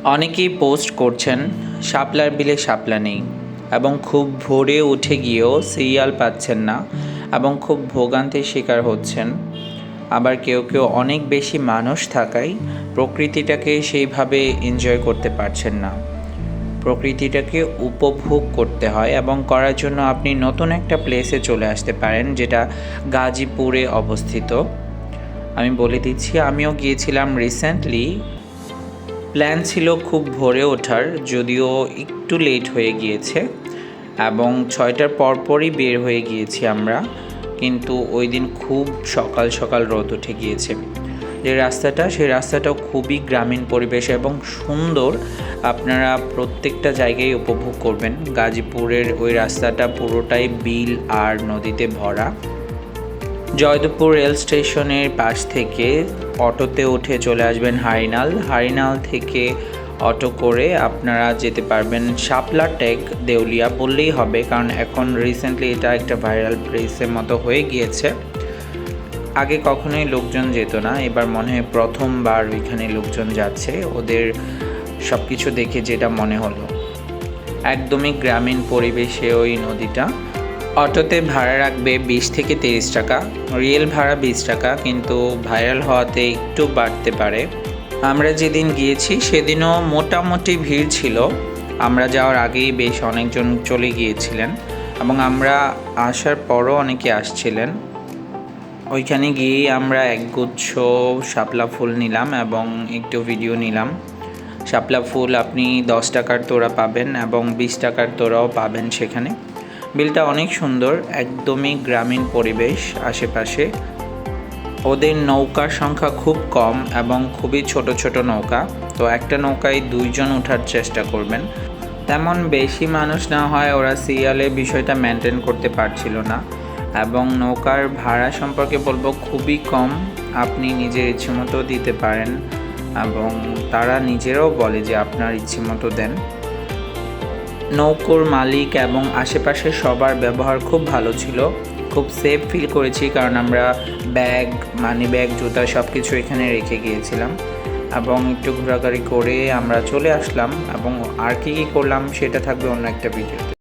অনেকেই পোস্ট করছেন শাপলার বিলে শাপলা নেই এবং খুব ভোরে উঠে গিয়েও সিরিয়াল পাচ্ছেন না এবং খুব ভোগান্তির শিকার হচ্ছেন। আবার কেউ কেউ অনেক বেশি মানুষ থাকায় প্রকৃতিটাকে সেইভাবে এনজয় করতে পারছেন না। প্রকৃতিটাকে উপভোগ করতে হয় এবং করার জন্য আপনি নতুন একটা প্লেসে চলে আসতে পারেন, যেটা গাজীপুরে অবস্থিত। আমি বলে দিচ্ছি, আমিও গিয়েছিলাম রিসেন্টলি। প্ল্যান ছিল খুব ভোরে ওঠার, যদিও একটু লেট হয়ে গিয়েছে এবং 6টার পরপরই বের হয়ে গিয়েছি আমরা, কিন্তু ওই দিন খুব সকাল সকাল রোদ উঠে গিয়েছে। যে রাস্তাটা, সেই রাস্তাটাও খুবই গ্রামীণ পরিবেশ এবং সুন্দর। আপনারা প্রত্যেকটা জায়গায় উপভোগ করবেন। গাজীপুরের ওই রাস্তাটা পুরোটাই বিল আর নদীতে ভরা। জয়দেবপুর রেল স্টেশনের পাশ থেকে অটোতে উঠে চলে আসবেন হারিনাল থেকে অটো করে আপনারা যেতে পারবেন শাপলা টেক দেউলিয়া বললেই হবে, কারণ এখন রিসেন্টলি এটা একটা ভাইরাল প্লেসের মতো হয়ে গিয়েছে। আগে কখনোই লোকজন যেত না, এবার মনে হয় প্রথমবার ওইখানে লোকজন যাচ্ছে। ওদের সব কিছু দেখে যেটা মনে হলো, একদমই গ্রামীণ পরিবেশে ওই নদীটা। অটোতে ভাড়া রাখবে 20 থেকে 30 টাকা, রিয়েল ভাড়া 20 টাকা, কিন্তু ভাইরাল হওয়াতে একটু বাড়তে পারে। আমরা যেদিন গিয়েছি সেদিনও মোটামুটি ভিড় ছিল। আমরা যাওয়ার আগেই বেশ অনেকজন চলে গিয়েছিলেন এবং আমরা আসার পরও অনেকে আসছিলেন। ওইখানে গিয়েই আমরা একগুচ্ছ শাপলা ফুল নিলাম এবং একটু ভিডিও নিলাম। শাপলা ফুল আপনি 10 টাকার তোড়া পাবেন এবং 20 টাকার তোড়াও পাবেন সেখানে। বিলটা অনেক সুন্দর, একদমই গ্রামীণ পরিবেশ আশেপাশে। ওদের নৌকার সংখ্যা খুব কম এবং খুবই ছোট ছোট নৌকা, তো একটা নৌকায় 2 জন ওঠার চেষ্টা করবেন। তেমন বেশি মানুষ না হয় ওরা সিরিয়ালে বিষয়টা মেনটেন করতে পারছিল না। এবং নৌকার ভাড়া সম্পর্কে বলবো খুবই কম, আপনি নিজের ইচ্ছে মতো দিতে পারেন এবং তারা নিজেরাও বলে যে আপনার ইচ্ছে মতো দেন। নৌকোর মালিক এবং আশেপাশের সবার ব্যবহার খুব ভালো ছিল। খুব সেফ ফিল করেছি, কারণ আমরা ব্যাগ, মানি ব্যাগ, জুতা সব কিছু এখানে রেখে গিয়েছিলাম এবং একটু ঘোরাঘুরি করে আমরা চলে আসলাম। এবং আর কি করলাম সেটা থাকবে অন্য একটা ভিডিওতে।